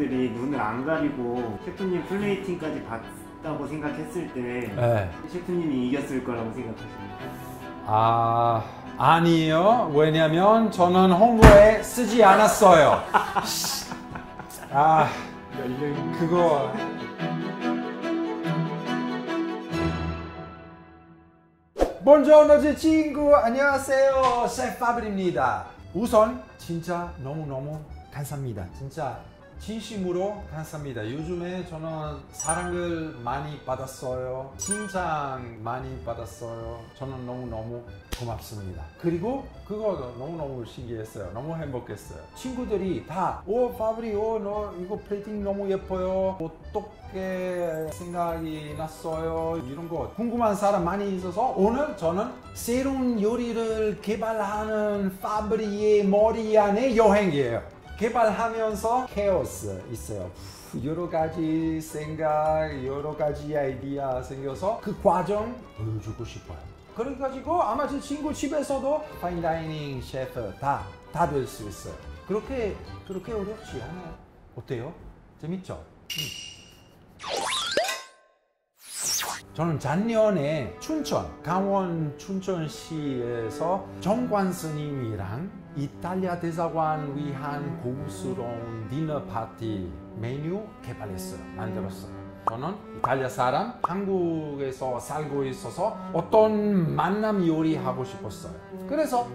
사람들이 눈을 안 가리고 셰프님 플레이팅까지 봤다고 생각했을 때 네. 셰프님이 이겼을 거라고 생각하십니까? 아니에요. 왜냐면 저는 홍보에 쓰지 않았어요. 그거 Buongiorno 제 친구, 안녕하세요. 셰프 파브리입니다. 우선 진짜 너무너무 감사합니다. 진짜 진심으로 감사합니다. 요즘에 저는 사랑을 많이 받았어요. 칭찬 많이 받았어요. 저는 너무너무 고맙습니다. 그리고 그거 너무너무 신기했어요. 너무 행복했어요. 친구들이 다 파브리 너 이거 플레이팅 너무 예뻐요. 어떻게 생각이 났어요? 이런 거 궁금한 사람 많이 있어서 오늘 저는 새로운 요리를 개발하는 파브리의 머리 안에 여행이에요. 개발하면서 케오스 있어요. 여러 가지 생각, 여러 가지 아이디어 생겨서 그 과정 보여주고 싶어요. 그래가지고 아마 제 친구 집에서도 파인다이닝 셰프 다 될 수 있어요. 그렇게 어렵지 않아요. 어때요? 재밌죠? 저는 작년에 강원 춘천시에서 정관 스님이랑 이탈리아 대사관 위한 고급스러운 디너 파티 메뉴 개발했어요. 만들었어요. 저는 이탈리아 사람, 한국에서 살고 있어서 어떤 만남 요리 하고 싶었어요. 그래서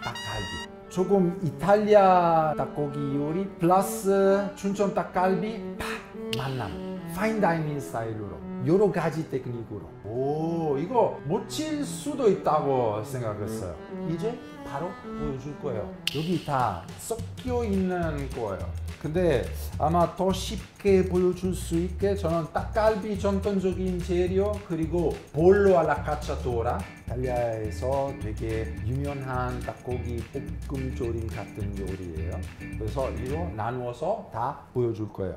닭갈비. 조금 이탈리아 닭고기 요리 플러스 춘천 닭갈비 만남. 파인다이닝 스타일로 여러 가지 테크닉으로 이거 멋질 수도 있다고 생각했어요. 이제 바로 보여줄 거예요. 여기 다 섞여 있는 거예요. 근데 아마 더 쉽게 보여줄 수 있게 저는 닭갈비 전통적인 재료 그리고 볼로 알라 카차토라 이탈리아에서 되게 유명한 닭고기 볶음 조림 같은 요리예요. 그래서 이거 나누어서 다 보여줄 거예요.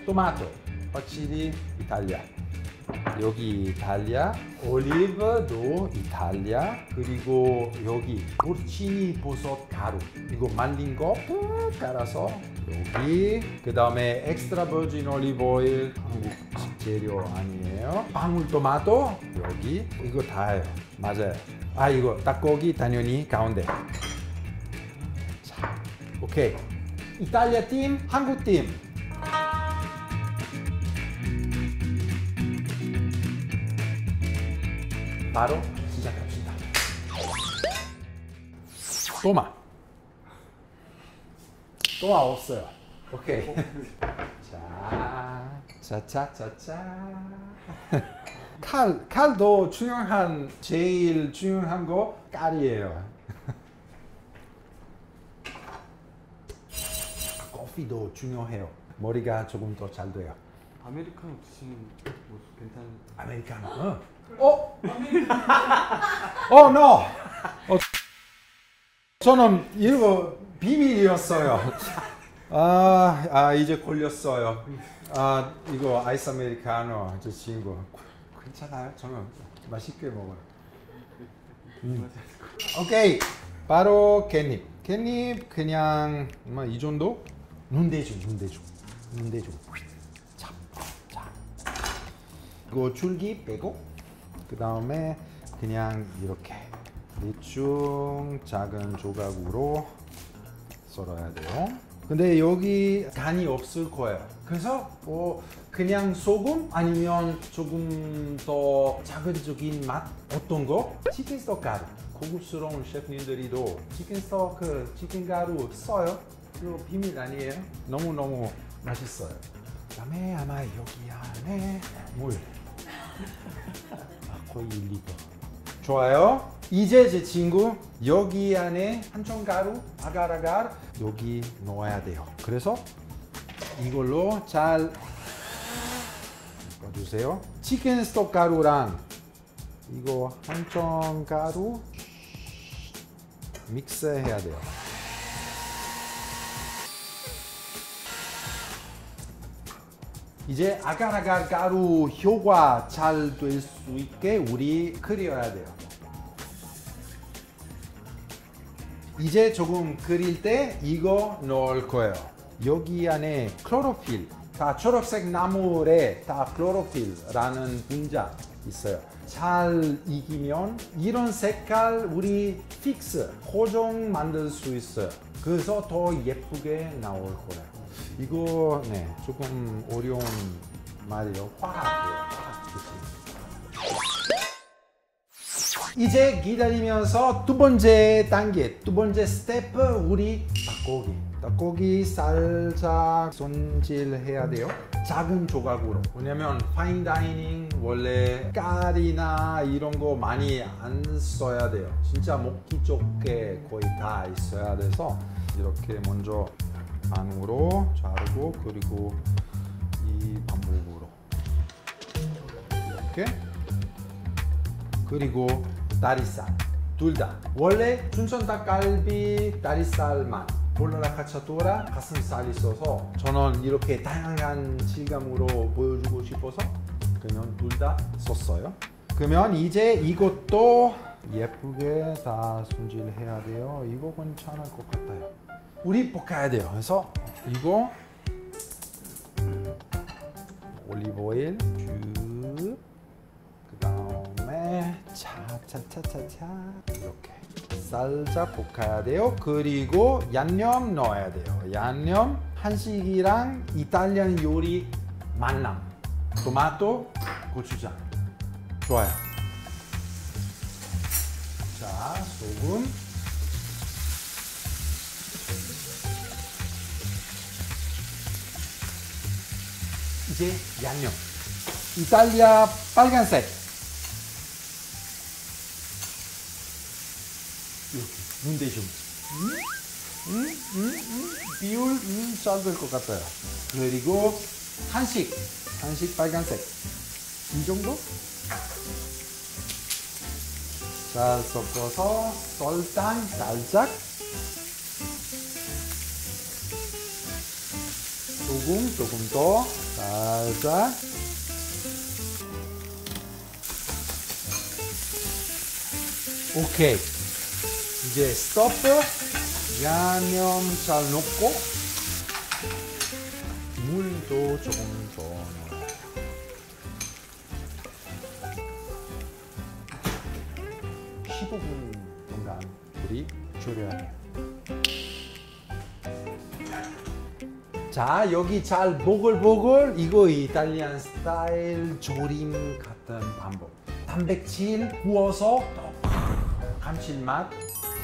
토마토 확실히 이탈리아. 여기 이탈리아, 올리브도 이탈리아, 그리고 여기 포르치니 버섯 가루 이거 말린 거 깔아서 여기 그 다음에 엑스트라 버진 올리브 오일 한국 재료 아니에요. 방울토마토 여기 이거 다예요. 맞아요. 이거 닭고기 당연히 가운데. 자, 오케이. 이탈리아 팀, 한국 팀. 바로 시작합시다. 또마 없어요. 오케이. 칼도 제일 중요한 거 깔이에요. 커피도 중요해요. 머리가 조금 더 잘 돼요. 아메리카노 드시는 모습 괜찮은? 아메리카노. no. 저는 이거 비밀이었어요. 이제 걸렸어요. 이거 아이스 아메리카노 저 친구 괜찮아요? 저는 맛있게 먹어요. 오케이, 바로 깻잎 그냥 이 정도? 눈대중. 자, 이거 줄기 빼고. 그 다음에 그냥 이렇게 대충 작은 조각으로 썰어야 돼요. 근데 여기 간이 없을 거예요. 그래서 그냥 소금 아니면 조금 더 자극적인 맛 어떤 거? 치킨 스톡 가루. 고급스러운 셰프님들이도 치킨 스톡 치킨 가루 써요. 이거 비밀 아니에요. 너무너무 맛있어요. 그다음에 아마 여기 안에 물. 거의 1리터. 좋아요. 이제 제 친구 여기 안에 한천가루, 아가라갈 여기 넣어야 돼요. 그래서 이걸로 잘 섞어주세요. 치킨 스톡 가루랑 이거 한천가루 믹스해야 돼요. 이제 아가라갈 가루 효과 잘 될 수 있게 우리 끓여야 돼요. 이제 조금 끓일 때 이거 넣을 거예요. 여기 안에 클로로필, 다 초록색 나물에 다 클로로필이라는 분자 있어요. 잘 익히면 이런 색깔 우리 픽스, 고정 만들 수 있어요. 그래서 더 예쁘게 나올 거예요. 이거 네, 조금 어려운 말이에요. 화학이에요. 이제 기다리면서 두 번째 단계, 두 번째 스텝 우리 닭고기 살짝 손질해야 돼요. 작은 조각으로. 왜냐면 파인다이닝 원래 깔이나 이런 거 많이 안 써야 돼요. 진짜 먹기 좋게 거의 다 있어야 돼서 이렇게 먼저 반으로 자르고 그리고 이 반복으로 이렇게 그리고 다리살 둘 다 원래 춘천 닭갈비 다리살만 볼라라 카차토라 가슴살 있어서 저는 이렇게 다양한 질감으로 보여주고 싶어서 그러면 둘 다 썼어요. 그러면 이제 이것도 예쁘게 다 손질해야 돼요. 이거 괜찮을 것 같아요. 우리 볶아야 돼요. 그래서 이거 올리브오일 쭉 그다음에 차차차차차 이렇게 살짝 볶아야 돼요. 그리고 양념 넣어야 돼요. 양념 한식이랑 이탈리안 요리 만남 토마토 고추장 좋아요. 자 소금 이제 양념 이탈리아 빨간색 이렇게 눈대중 비율 잘 될 것 같아요. 그리고 한식 빨간색 이 정도 잘 섞어서 설탕 살짝 소금 조금 더 살짝 오케이 이제 스토프 양념 잘 넣고 물도 조금 더 넣어요. 15분 동안 우리 졸여야 돼요. 자 여기 잘 보글보글 이거 이탈리안 스타일 조림 같은 방법. 단백질 구워서 감칠맛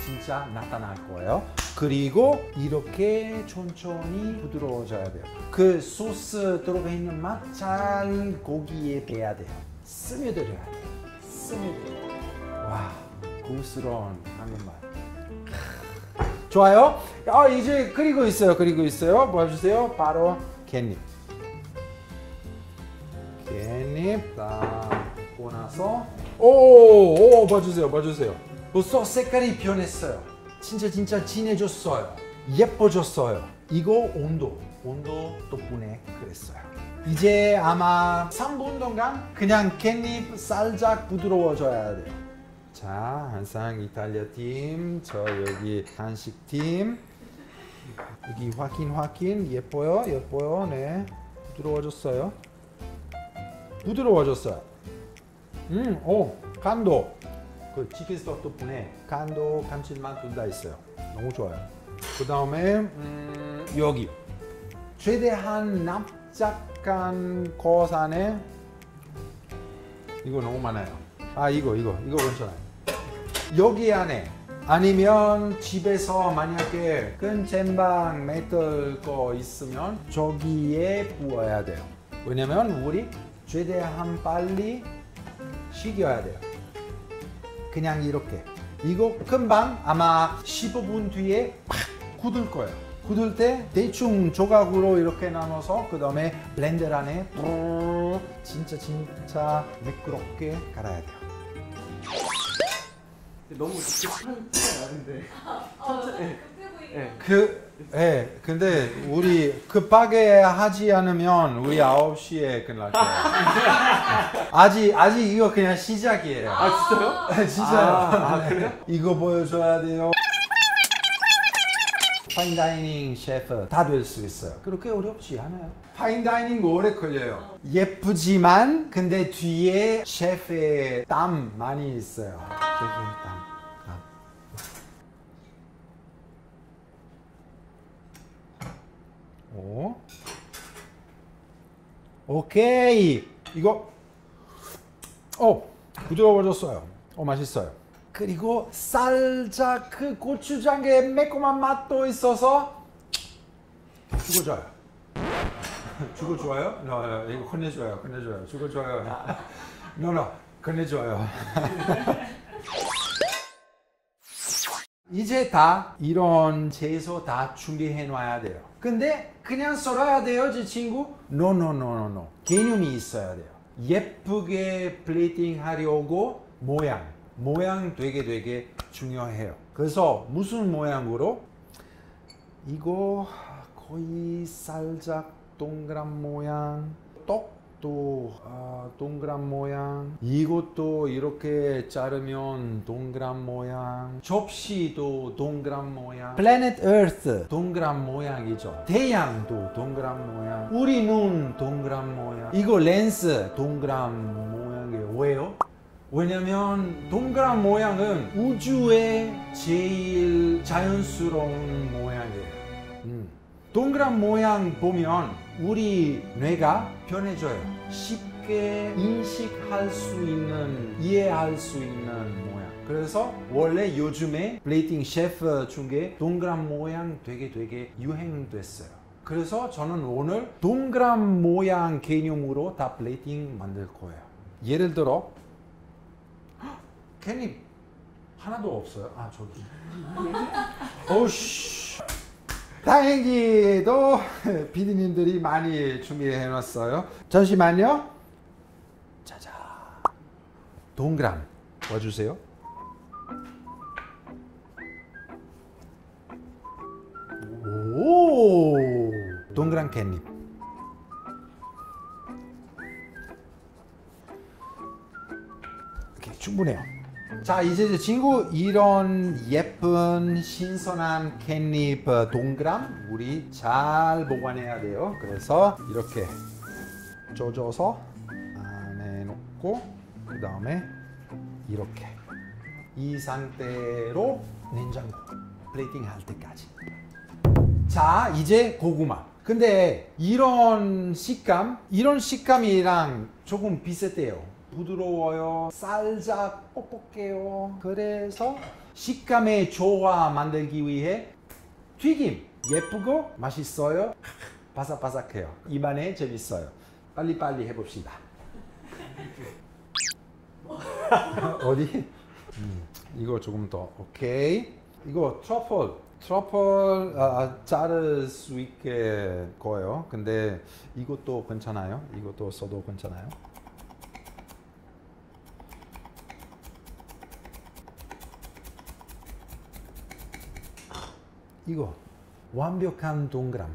진짜 나타날 거예요. 그리고 이렇게 천천히 부드러워져야 돼요. 그 소스 들어가 있는 맛 잘 고기에 배야 돼요. 스며들어야 돼요. 스며들어요. 와 고스러운 한국말. 좋아요. 이제 그리고 있어요. 보여주세요. 바로 깻잎. 깻잎 다 볶고 나서 봐주세요. 벌써 색깔이 변했어요. 진짜 진해졌어요. 예뻐졌어요. 이거 온도 덕분에 그랬어요. 이제 아마 3분 동안 그냥 깻잎 살짝 부드러워져야 돼요. 자, 항상 이탈리아 팀, 저 여기 한식 팀. 여기 확인 예뻐요. 네, 부드러워졌어요. 간도. 그 치킨 스톡 덕분에 간도 감칠맛 둘 다 있어요. 너무 좋아요. 그 다음에 여기 최대한 납작한 거산에 이거 너무 많아요. 이거 괜찮아요. 여기 안에 아니면 집에서 만약에 큰 젠방 메tal 거 있으면 저기에 부어야 돼요. 왜냐면 우리 최대한 빨리 식혀야 돼요. 그냥 이렇게 이거 금방 아마 15분 뒤에 팍 굳을 거예요. 굳을 때 대충 조각으로 이렇게 나눠서 그 다음에 블렌더 안에 진짜 매끄럽게 갈아야 돼요. 너무 급한 티가 나는데. 근데 우리 급하게 하지 않으면 우리 9시에 끝날 거예요. 아직 이거 그냥 시작이에요. 진짜요? 진짜요. 그래요? 이거 보여줘야 돼요. 파인다이닝 셰프 다 될 수 있어요. 그렇게 어렵지 않아요. 파인다이닝 오래 걸려요. 예쁘지만 근데 뒤에 셰프의 땀 많이 있어요. 셰프의 땀. 오. 오케이. 이거 부드러워졌어요. 맛있어요. 그리고 살짝 그 고추장의 매콤한 맛도 있어서 죽어줘요. 죽어줘요? 이거 건네줘요. 죽어줘요. 건네줘요. 이제 다 이런 채소 다 준비해 놔야 돼요. 근데 그냥 썰어야 돼요, 제 친구? No. 개념이 있어야 돼요. 예쁘게 플레이팅 하려고 모양 되게 중요해요. 그래서 무슨 모양으로? 이거 거의 살짝 동그란 모양, 떡도 동그란 모양, 이것도 이렇게 자르면 동그란 모양, 접시도 동그란 모양, 플래닛 에arth 동그란 모양이죠. 태양도 동그란 모양, 우리 눈 동그란 모양, 이거 렌즈 동그란 모양이에요. 왜요? 왜냐면 동그란 모양은 우주의 제일 자연스러운 모양이에요. 동그란 모양 보면 우리 뇌가 편해져요. 쉽게 인식할 수 있는, 이해할 수 있는 모양. 그래서 원래 요즘에 플레이팅 셰프 중에 동그란 모양 되게 유행됐어요. 그래서 저는 오늘 동그란 모양 개념으로 다 플레이팅 만들 거예요. 예를 들어 캣닙 하나도 없어요. 저기. 오씨. 다행히도 피디님들이 많이 준비해 놨어요. 잠시만요. 짜자. 동그란 와주세요. 오, 동그란 캣닙. 오케이, 충분해요. 자, 이제 친구, 이런 예쁜 신선한 캣닙 동그란 우리 잘 보관해야 돼요. 그래서 이렇게 쪄줘서 안에 놓고 그 다음에 이렇게 이 상태로 냉장고 플레이팅 할 때까지. 자, 이제 고구마. 근데 이런 식감이랑 조금 비슷해요. 부드러워요. 살짝 뻑뻑해요. 그래서 식감의 조화 만들기 위해 튀김. 예쁘고 맛있어요. 바삭바삭해요. 입안에 재밌어요. 빨리빨리 해봅시다. 어디? 이거 조금 더. 오케이. 이거 트러플 자를 수 있게 거예요. 근데 이것도 괜찮아요. 이것도 써도 괜찮아요. 이거 완벽한 동그란.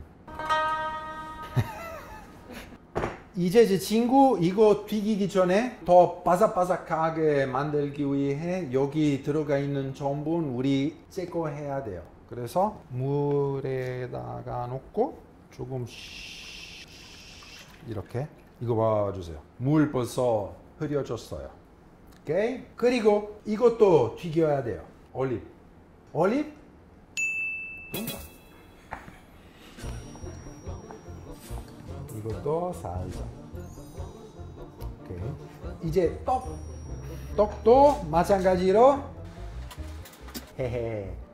이제 제 친구 이거 튀기기 전에 더 바삭바삭하게 만들기 위해 여기 들어가 있는 전분 우리 제거해야 돼요. 그래서 물에다가 놓고 조금 이렇게 이거 봐주세요. 물 벌써 흐려졌어요. 오케이? 그리고 이것도 튀겨야 돼요. 올리브 이것도 살짝. 오케이. 이제 떡도 마찬가지로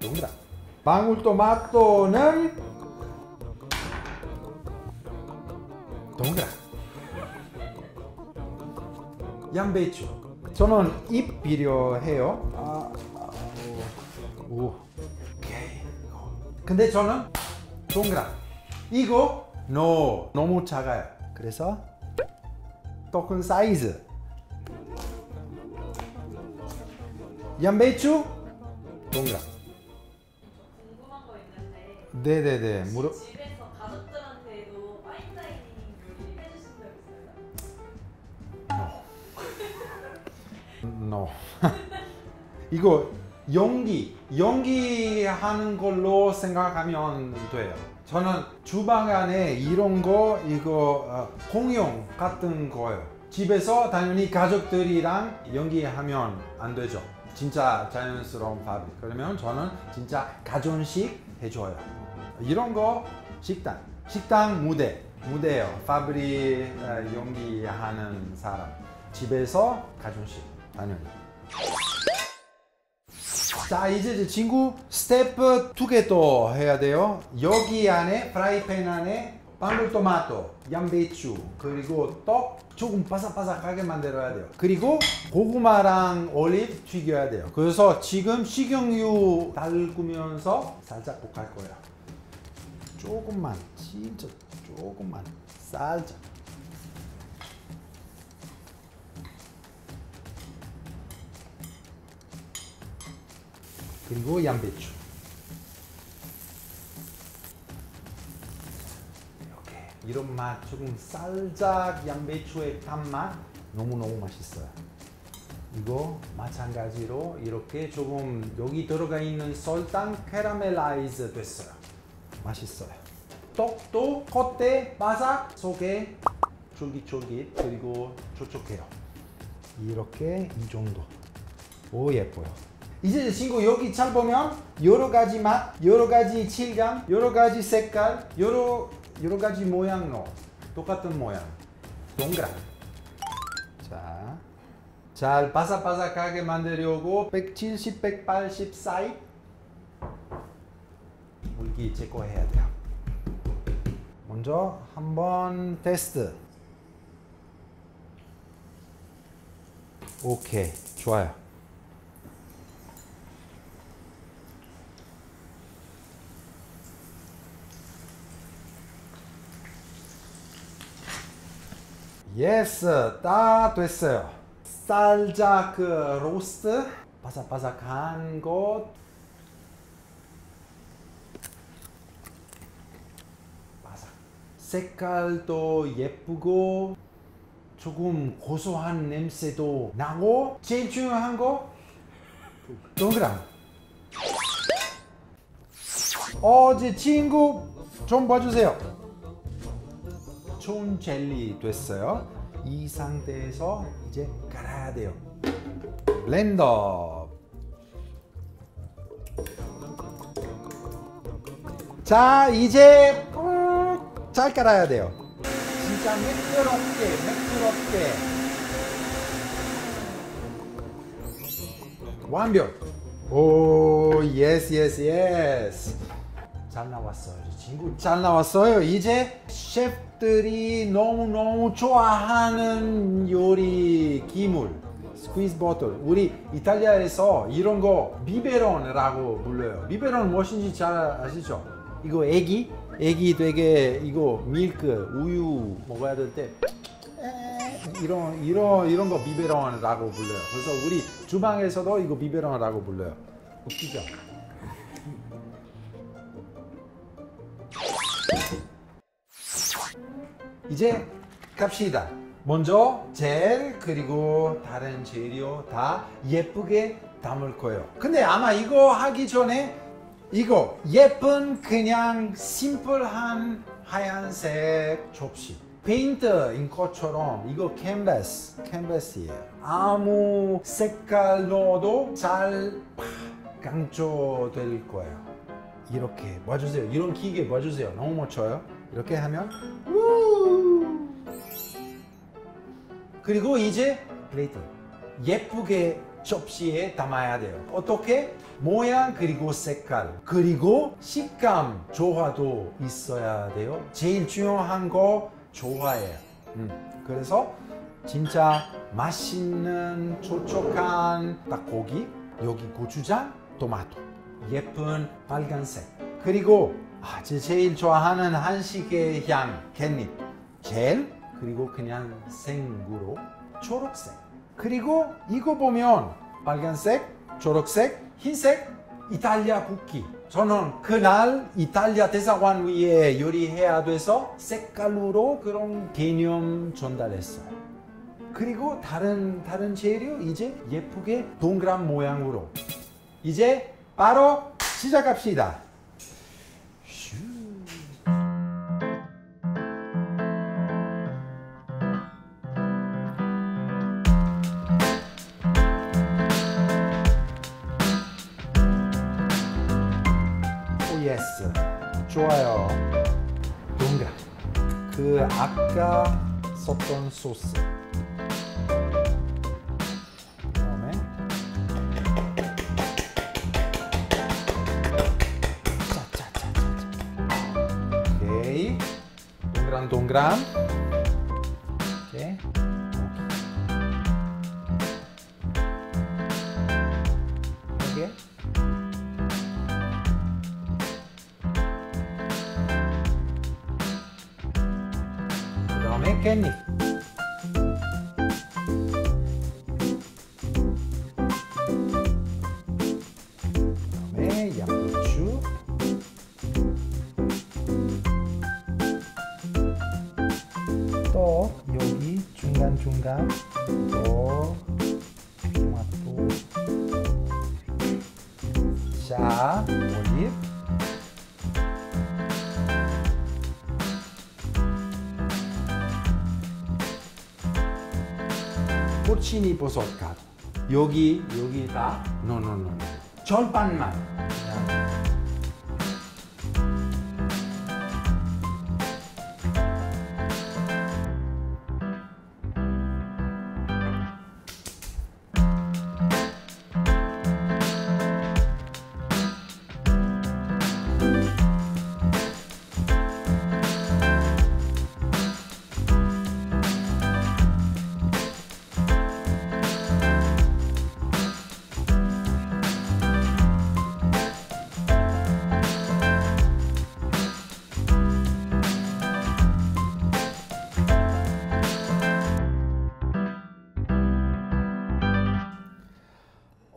동그란. 방울토마토는 동그란. 양배추. 저는 잎 필요해요. 오케이. 근데 저는 동그란. 이거 너무 작아요. 그래서 떡은 사이즈. 양배추 동그란. 궁금한 거 있는데 네네네. 집에서 가족들한테도 파인다이닝 요리 해주신 적 있어요? No. 이거 연기하는 걸로 생각하면 돼요. 저는 주방 안에 이런 거 이거 공용 같은 거예요. 집에서 당연히 가족들이랑 연기하면 안 되죠. 진짜 자연스러운 파브릭. 그러면 저는 진짜 가정식 해줘요. 이런 거 식당 무대예요. 파브릭 연기하는 사람. 집에서 가정식 당연히. 자, 이제 친구 스텝 2개 또 해야 돼요. 여기 안에 프라이팬 안에 방울토마토, 양배추 그리고 떡 조금 바삭바삭하게 만들어야 돼요. 그리고 고구마랑 올리브 튀겨야 돼요. 그래서 지금 식용유 달구면서 살짝 볶을 거예요. 조금만, 진짜 조금만, 살짝. 그리고 양배추. 이렇게 이런 맛 조금 살짝 양배추의 단맛 너무너무 맛있어요. 이거 마찬가지로 이렇게 조금 여기 들어가 있는 설탕 캐러멜라이즈 됐어요. 맛있어요. 떡도 겉에 바삭 속에 쫄깃쫄깃 그리고 촉촉해요. 이렇게 이 정도. 오 예뻐요. 이제 친구 여기 잘 보면 여러 가지 맛, 여러 가지 질감, 여러 가지 색깔, 여러 가지 모양로 똑같은 모양 동그란. 자, 잘 바삭바삭하게 만들려고 170, 180 사이 물기 제거해야 돼요. 먼저 한번 테스트. 오케이, 좋아요. 예스, 다 됐어요. 살짝 로스트, 바삭바삭한 것. 바삭. 색깔도 예쁘고 조금 고소한 냄새도 나고 제일 중요한 거 동그란. 어제 친구 좀 봐주세요. 촌 젤리 됐어요. 이 상태에서 이제 갈아야 돼요. 블렌더. 자, 이제 잘 갈아야 돼요. 진짜 매끄럽게. 완벽. 오, 예스. 잘 나왔어요. 친구 잘 나왔어요. 이제 셰프들이 너무너무 좋아하는 요리 기물 스퀴즈 보틀. 우리 이탈리아에서 이런 거 비베론이라고 불러요. 비베론 무엇인지 잘 아시죠? 이거 애기 되게 이거 밀크 우유 먹어야 될 때 이런 거 비베론이라고 불러요. 그래서 우리 주방에서도 이거 비베론이라고 불러요. 웃기죠? 이제 갑시다. 먼저 젤 그리고 다른 재료 다 예쁘게 담을 거예요. 근데 아마 이거 하기 전에 이거 예쁜 그냥 심플한 하얀색 접시 페인트인 것처럼 이거 캔버스예요. 아무 색깔 넣어도 잘 강조될 거예요. 이렇게 봐주세요. 이런 기계 봐주세요. 너무 멋져요. 이렇게 하면 그리고 이제 플레이트 예쁘게 접시에 담아야 돼요. 어떻게? 모양 그리고 색깔 그리고 식감 조화도 있어야 돼요. 제일 중요한 거 조화예요. 그래서 진짜 맛있는 촉촉한 닭고기, 여기 고추장, 토마토, 예쁜 빨간색 그리고 제일 좋아하는 한식의 향, 깻잎, 젤 그리고 그냥 생으로 초록색 그리고 이거 보면 빨간색, 초록색, 흰색 이탈리아 국기. 저는 그날 이탈리아 대사관 위에 요리해야 돼서 색깔로 그런 개념 전달했어요. 그리고 다른 재료 이제 예쁘게 동그란 모양으로 이제 바로 시작합시다. 슈. 오 예스. 좋아요. 동그란. 그 아까 썼던 소스. 그다음에 짜짜짜짜. 오케이. 동그란. 오케이. 오케이. 그다음에 깻잎. 그다음에 양배추. 또 여기 중간중간 또 토마토. 자, 올리브. 포치니 버섯 가루. 여기 다 노. 절반만. 그냥.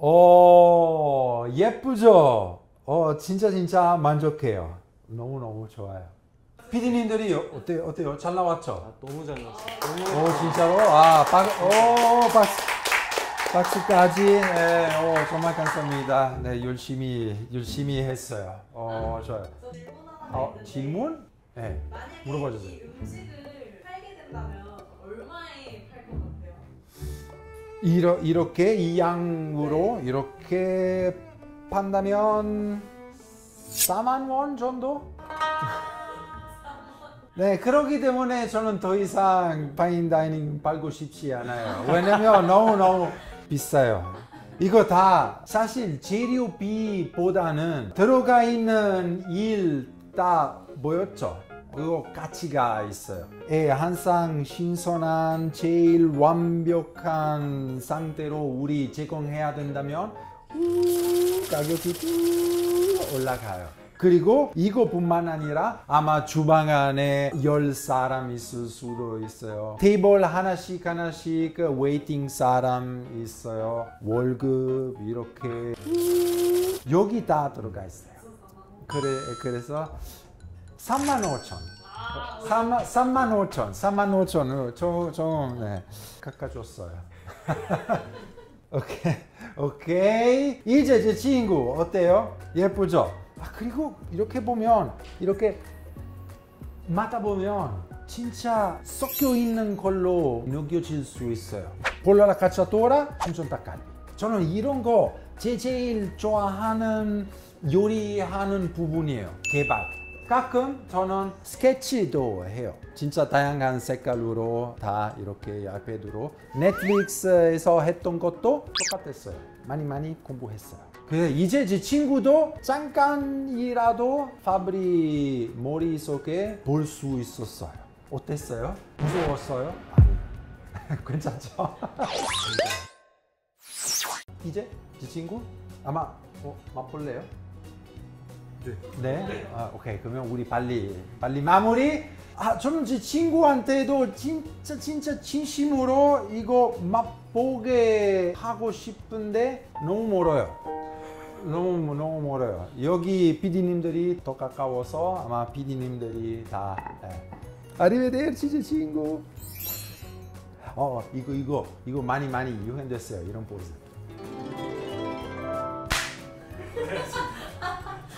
오, 예쁘죠? 진짜 만족해요. 너무 좋아요. 피디님들이 어때요? 잘 나왔죠? 너무 잘 나왔어요. 오, 진짜로? 박수까지. 네, 정말 감사합니다. 네, 열심히 했어요. 좋아요. 저 질문 하나 있는데 질문? 네, 만약에 물어봐 주세요. 이 음식을 팔게 된다면 얼마에 팔 것 같아요? 이렇게 이 양으로 이렇게 판다면 4만 원 정도? 네, 그렇기 때문에 저는 더 이상 파인다이닝 팔고 싶지 않아요. 왜냐면 너무 비싸요. 이거 다 사실 재료비보다는 들어가 있는 일 다 뭐였죠? 그거 가치가 있어요. 항상 신선한 제일 완벽한 상태로 우리 제공해야 된다면 가격이 올라가요. 그리고 이거뿐만 아니라 아마 주방 안에 10사람 있을 수도 있어요. 테이블 하나씩 웨이팅 사람 있어요. 월급 이렇게 여기 다 들어가 있어요. 그래서 35,000. 35,000. 좀 깎아줬어요. 오케이. 이제 제 친구 어때요? 예쁘죠? 그리고 이렇게 보면 이렇게 맡아보면 진짜 섞여 있는 걸로 느껴질 수 있어요. 볼라라 카차토라, 춘천 닭갈비. 저는 이런 거 제일 좋아하는 요리하는 부분이에요. 개발. 가끔 저는 스케치도 해요. 진짜 다양한 색깔로 다 이렇게 앞에 두고 넷플릭스에서 했던 것도 똑같았어요. 많이 공부했어요. 그래서 이제 제 친구도 잠깐이라도 파브리 머릿속에 볼 수 있었어요. 어땠어요? 무서웠어요? 아니, 괜찮죠? 이제 제 친구 아마 맛볼래요? 네? 오케이. 그러면 우리 빨리 마무리. 저는 제 친구한테도 진짜 진심으로 이거 맛보게 하고 싶은데 너무 멀어요. 너무 멀어요. 여기 PD님들이 더 가까워서 아마 PD님들이 다. 아리베데르치 제 친구. 이거 많이 유행됐어요. 이런 포즈.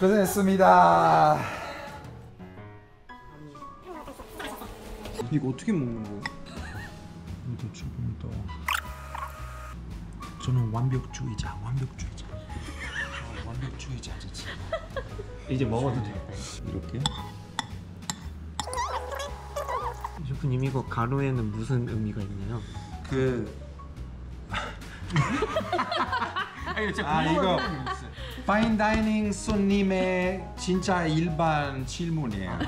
고생했습니다. 이거 어떻게 먹는 거야? 이것도 조금 더. 저는 완벽주의자. 완벽주의자지. 이제 먹어도 돼. 이렇게? 셰프님 이거 가루에는 무슨 의미가 있나요? 이거 파인다이닝 손님의 진짜 일반 질문이에요.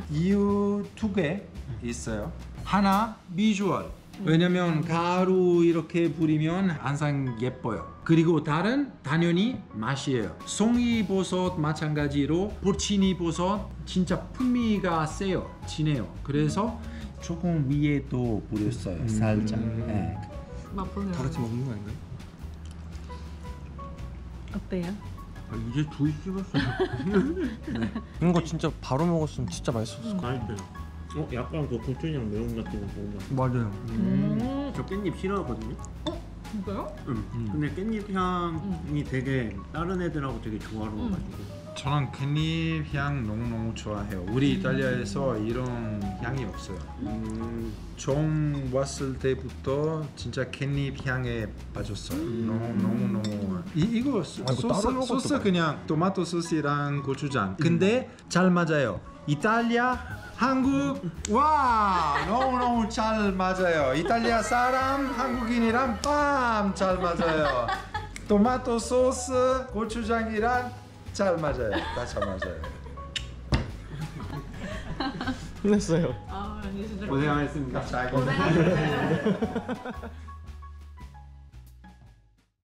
이유 두 개 있어요. 하나 비주얼. 왜냐면 가루 이렇게 뿌리면 항상 예뻐요. 그리고 다른 당연히 맛이에요. 송이버섯 마찬가지로 포르치니버섯 진짜 풍미가 세요. 진해요. 그래서 조금 위에 또 뿌렸어요. 살짝. 네. 맛보세요. 다 같이 먹는 거 아닌가요? 어때요? 이제 두이 씹었어요. 이거 진짜 바로 먹었으면 진짜 맛있었을 거야. 맛있어요. 약간 그 고추장 매운 같은 거 뭔가. 맞아요. 저 깻잎 싫어하거든요. 진짜요? 근데 깻잎 향이 되게 다른 애들하고 되게 조화로워가지고. 저는 깻잎 향 너무너무 좋아해요. 우리 이탈리아에서 이런 향이 없어요. 처음 왔을 때부터 진짜 깻잎 향에 빠졌어요. 너무 이거 이거 따로 먹어도 소스 맛있어. 그냥 토마토 소스랑 고추장. 근데 잘 맞아요. 이탈리아, 한국, 와 너무 잘 맞아요. 이탈리아 사람, 한국인이랑 잘 맞아요. 토마토 소스, 고추장이랑 잘 맞아요. 다 잘 맞아요. 끝냈어요. 아, 아니 진짜 고생하셨습니다. 잘 고생하셨어요.